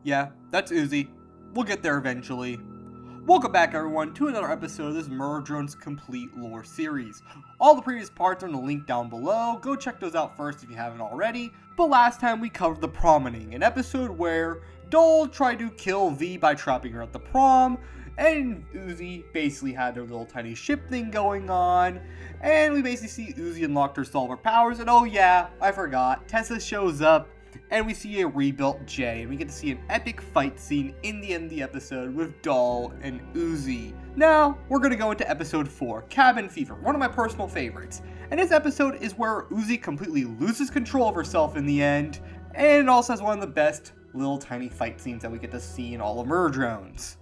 Yeah, that's Uzi. We'll get there eventually. Welcome back everyone to another episode of this Murder Drone's Complete Lore series. All the previous parts are in the link down below, go check those out first if you haven't already. But last time we covered the promming, an episode where Doll tried to kill V by trapping her at the prom, and Uzi basically had their little tiny ship thing going on, and we basically see Uzi unlocked her solver powers, and oh yeah, I forgot, Tessa shows up, and we see a rebuilt Jay, and we get to see an epic fight scene in the end of the episode with Doll and Uzi. Now, we're going to go into episode 4, Cabin Fever, one of my personal favorites. And this episode is where Uzi completely loses control of herself in the end, and it also has one of the best little tiny fight scenes that we get to see in all of Murder Drones.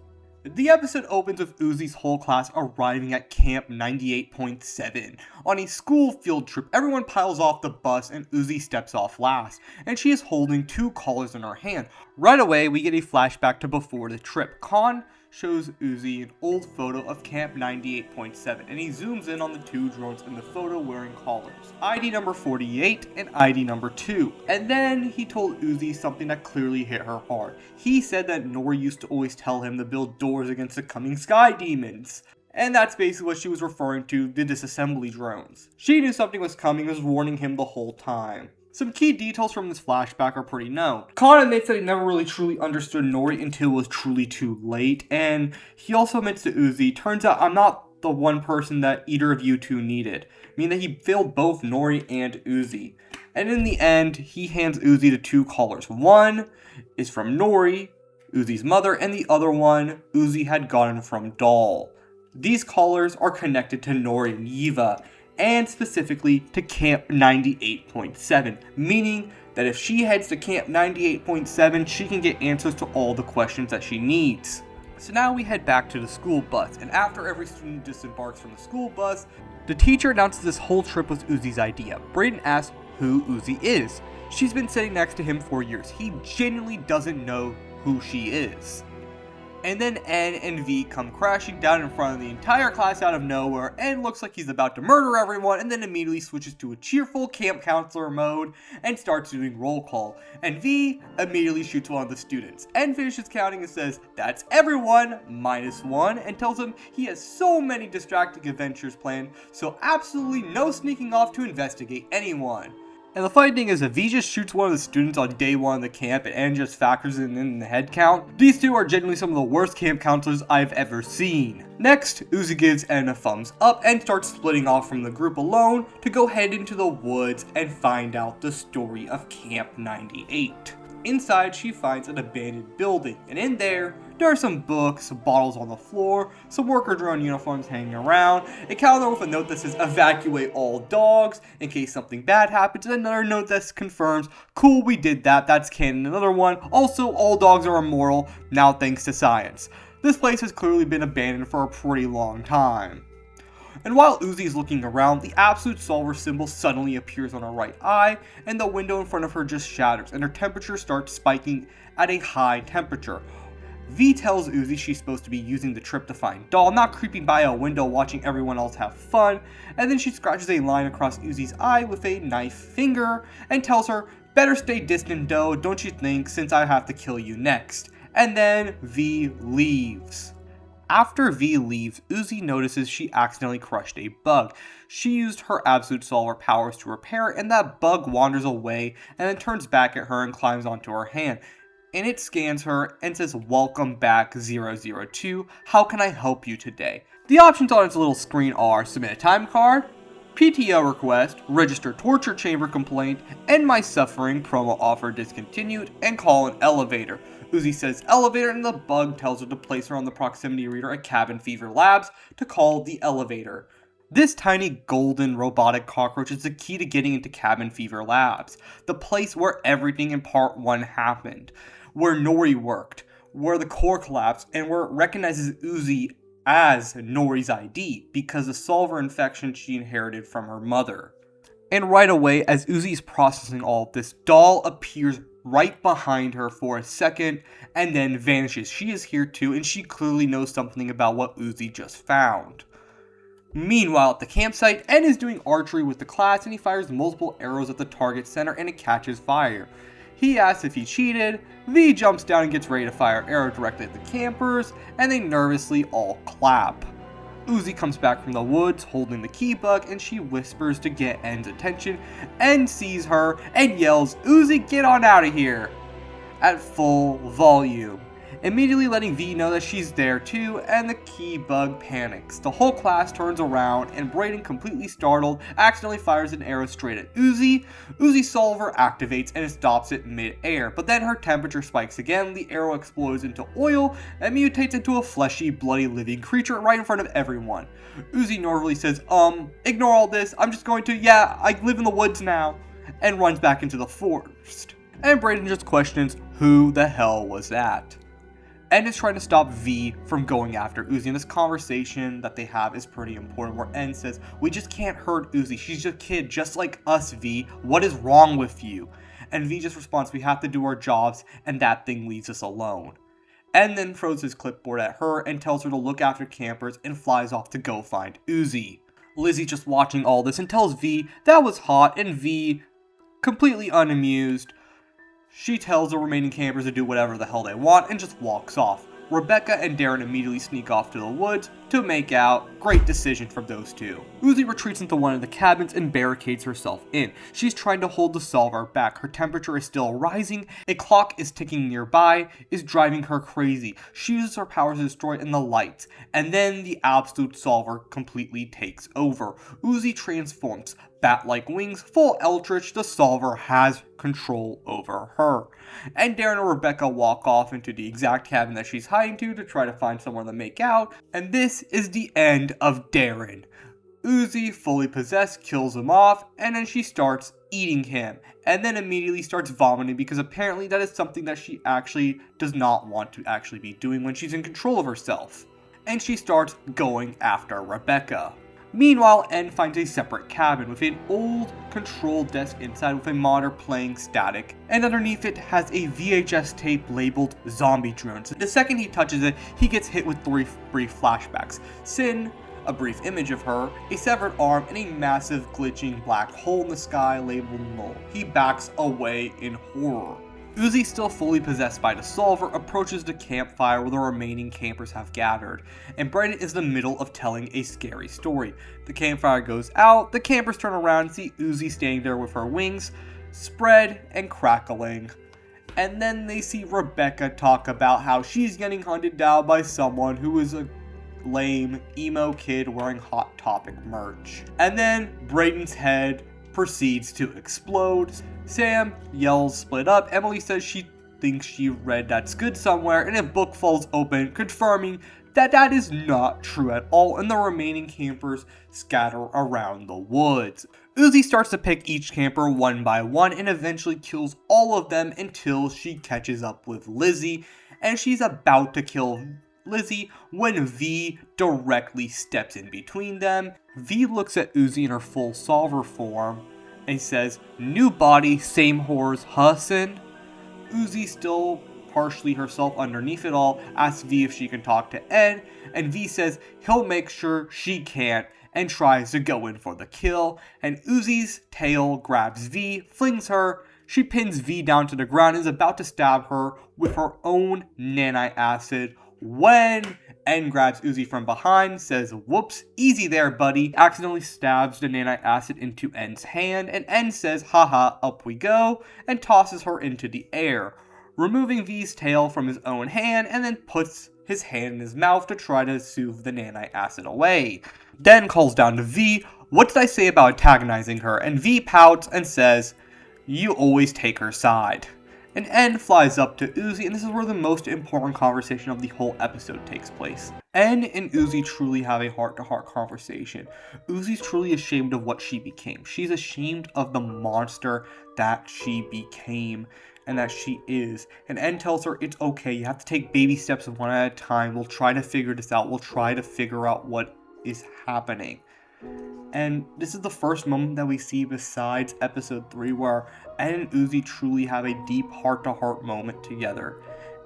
The episode opens with Uzi's whole class arriving at Camp 98.7. On a school field trip, everyone piles off the bus and Uzi steps off last, and she is holding 2 collars in her hand. Right away, we get a flashback to before the trip. Khan shows Uzi an old photo of Camp 98.7, and he zooms in on the 2 drones in the photo wearing collars, ID number 48 and ID number 2. And then he told Uzi something that clearly hit her hard. He said that Nori used to always tell him to build doors against the coming sky demons. And that's basically what she was referring to, the disassembly drones. She knew something was coming and was warning him the whole time. Some key details from this flashback are pretty known. Khan admits that he never really truly understood Nori until it was truly too late, and he also admits to Uzi, turns out I'm not the one person that either of you two needed, meaning that he failed both Nori and Uzi. And in the end, he hands Uzi the 2 collars. One is from Nori, Uzi's mother, and the other one Uzi had gotten from Doll. These collars are connected to Nori and Yiva, and specifically to Camp 98.7, meaning that if she heads to Camp 98.7, she can get answers to all the questions that she needs. So now we head back to the school bus, and after every student disembarks from the school bus, the teacher announces this whole trip was Uzi's idea. Brayden asks who Uzi is. She's been sitting next to him for years. He genuinely doesn't know who she is. And then N and V come crashing down in front of the entire class out of nowhere, and looks like he's about to murder everyone, and then immediately switches to a cheerful camp counselor mode and starts doing roll call. And V immediately shoots one of the students. N finishes counting and says, "That's everyone, -1, and tells him he has so many distracting adventures planned, so absolutely no sneaking off to investigate anyone. And the funny thing is that V just shoots one of the students on day 1 of the camp and N just factors it in the head count. These two are genuinely some of the worst camp counselors I've ever seen. Next, Uzi gives N a thumbs up and starts splitting off from the group alone to go head into the woods and find out the story of Camp 98. Inside, she finds an abandoned building, and in there are some books, bottles on the floor, some worker drone uniforms hanging around, a calendar with a note that says evacuate all dogs in case something bad happens, and another note that confirms, cool, we did that, that's canon. Another one, also all dogs are immoral, now thanks to science. This place has clearly been abandoned for a pretty long time. And while Uzi is looking around, the absolute solver symbol suddenly appears on her right eye, and the window in front of her just shatters, and her temperature starts spiking at a high temperature. V tells Uzi she's supposed to be using the trip to find Doll, not creeping by a window watching everyone else have fun, and then she scratches a line across Uzi's eye with a knife finger, and tells her, better stay distant Doe, don't you think, since I have to kill you next. And then V leaves. After V leaves, Uzi notices she accidentally crushed a bug. She used her absolute solver powers to repair it, and that bug wanders away and then turns back at her and climbs onto her hand. And it scans her and says, welcome back 002, how can I help you today? The options on its little screen are submit a time card, PTO request, register torture chamber complaint, end my suffering, promo offer discontinued, and call an elevator. Uzi says elevator, and the bug tells her to place her on the proximity reader at Cabin Fever Labs to call the elevator. This tiny golden robotic cockroach is the key to getting into Cabin Fever Labs, the place where everything in part 1 happened, where Nori worked, where the core collapsed, and where it recognizes Uzi as Nori's ID because the solver infection she inherited from her mother. And right away, as Uzi's processing all of this, Doll appears right behind her for a second and then vanishes. She is here too, and she clearly knows something about what Uzi just found. Meanwhile, at the campsite, N is doing archery with the class, and he fires multiple arrows at the target center and it catches fire. He asks if he cheated, V jumps down and gets ready to fire an arrow directly at the campers, and they nervously all clap. Uzi comes back from the woods holding the key bug, and she whispers to get N's attention. N sees her and yells, "Uzi, get on out of here!" at full volume, immediately letting V know that she's there too, and the key bug panics. The whole class turns around, and Brayden, completely startled, accidentally fires an arrow straight at Uzi. Uzi's solver activates and it stops it mid-air, but then her temperature spikes again, the arrow explodes into oil, and mutates into a fleshy, bloody living creature right in front of everyone. Uzi nervously says, ignore all this, I'm just going to, I live in the woods now, and runs back into the forest. And Brayden just questions, who the hell was that? N is trying to stop V from going after Uzi, and this conversation that they have is pretty important, where N says, we just can't hurt Uzi, she's a kid just like us, V, what is wrong with you? And V just responds, we have to do our jobs, and that thing leaves us alone. N then throws his clipboard at her and tells her to look after campers and flies off to go find Uzi. Lizzie's just watching all this and tells V that was hot, and V, completely unamused, she tells the remaining campers to do whatever the hell they want and just walks off. Rebecca and Darren immediately sneak off to the woods to make out. Great decision from those two. Uzi retreats into one of the cabins and barricades herself in. She's trying to hold the solver back. Her temperature is still rising. A clock is ticking nearby, is driving her crazy. She uses her powers to destroy in the lights, and then the absolute solver completely takes over. Uzi transforms. Bat-like wings, full eldritch, the solver has control over her. And Darren and Rebecca walk off into the exact cabin that she's hiding to try to find somewhere to make out, and this is the end of Darren. Uzi, fully possessed, kills him off, and then she starts eating him, and then immediately starts vomiting because apparently that is something that she actually does not want to actually be doing when she's in control of herself. And she starts going after Rebecca. Meanwhile, N finds a separate cabin with an old control desk inside with a monitor playing static, and underneath it has a VHS tape labeled Zombie Drones. The second he touches it, he gets hit with 3 brief flashbacks. Sin, a brief image of her, a severed arm, and a massive glitching black hole in the sky labeled null. He backs away in horror. Uzi, still fully possessed by the solver, approaches the campfire where the remaining campers have gathered, and Brayden is in the middle of telling a scary story. The campfire goes out, the campers turn around and see Uzi standing there with her wings spread and crackling, and then they see Rebecca talk about how she's getting hunted down by someone who is a lame emo kid wearing Hot Topic merch. And then Brayden's head proceeds to explode. Sam yells split up. Emily says she thinks she read that's good somewhere, and a book falls open, confirming that that is not true at all, and the remaining campers scatter around the woods. Uzi starts to pick each camper one by one and eventually kills all of them until she catches up with Lizzie, and she's about to kill Lizzie when V directly steps in between them. V looks at Uzi in her full solver form and says, "New body, same horrors, Hussin." Uzi, still partially herself underneath it all, asks V if she can talk to Ed, and V says he'll make sure she can't and tries to go in for the kill, and Uzi's tail grabs V, flings her, she pins V down to the ground and is about to stab her with her own nani-acid when N grabs Uzi from behind, says, "Whoops, easy there, buddy," accidentally stabs the nani-acid into N's hand, and N says, "Haha, up we go," and tosses her into the air, removing V's tail from his own hand, and then puts his hand in his mouth to try to soothe the nani-acid away. Then calls down to V, "What did I say about antagonizing her?" And V pouts and says, "You always take her side." And N flies up to Uzi, and this is where the most important conversation of the whole episode takes place. N and Uzi truly have a heart-to-heart conversation. Uzi's truly ashamed of what she became. She's ashamed of the monster that she became and that she is. And N tells her it's okay, you have to take baby steps one at a time. We'll try to figure this out. We'll try to figure out what is happening. And this is the first moment that we see besides episode 3 where Ed and Uzi truly have a deep heart-to-heart moment together.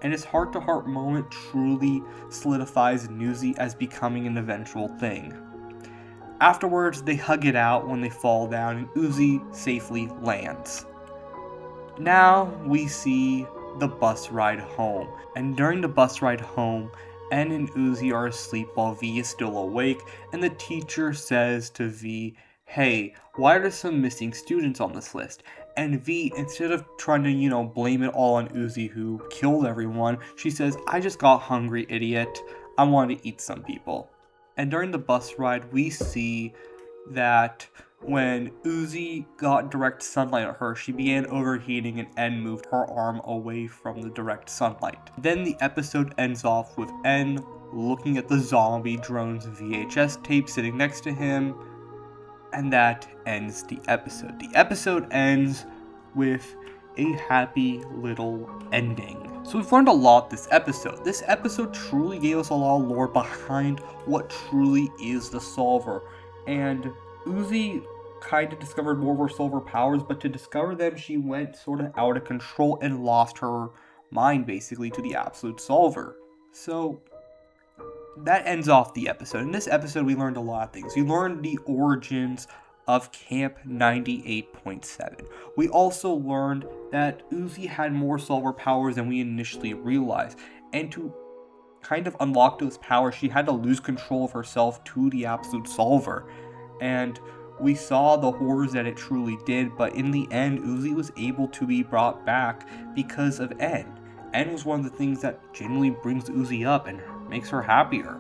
And this heart-to-heart moment truly solidifies Uzi as becoming an eventual thing. Afterwards, they hug it out when they fall down and Uzi safely lands. Now we see the bus ride home, and during the bus ride home, N and Uzi are asleep while V is still awake, and the teacher says to V, "Hey, why are there some missing students on this list?" And V, instead of trying to, blame it all on Uzi who killed everyone, she says, "I just got hungry, idiot. I wanted to eat some people." And during the bus ride, we see that when Uzi got direct sunlight at her, she began overheating and N moved her arm away from the direct sunlight. Then the episode ends off with N looking at the zombie drone's VHS tape sitting next to him, and that ends the episode. The episode ends with a happy little ending. So we've learned a lot this episode. This episode truly gave us a lot of lore behind what truly is the solver. And Uzi kind of discovered more of her solver powers, but to discover them, she went sort of out of control and lost her mind basically to the absolute solver. So that ends off the episode. In this episode, we learned a lot of things. We learned the origins of Camp 98.7. We also learned that Uzi had more solver powers than we initially realized. And to kind of unlock those powers, she had to lose control of herself to the absolute solver. And we saw the horrors that it truly did, but in the end, Uzi was able to be brought back because of N. N was one of the things that genuinely brings Uzi up and makes her happier.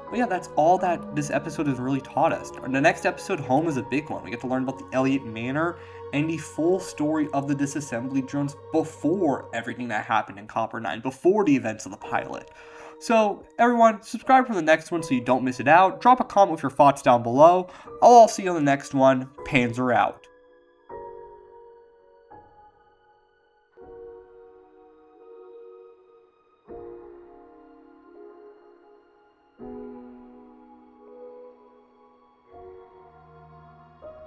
But yeah, that's all that this episode has really taught us. The next episode, Home, is a big one. We get to learn about the Elliott Manor and the full story of the disassembly drones before everything that happened in Copper 9, before the events of the pilot. So, everyone, subscribe for the next one so you don't miss it out. Drop a comment with your thoughts down below. I'll see you on the next one. Panzer out.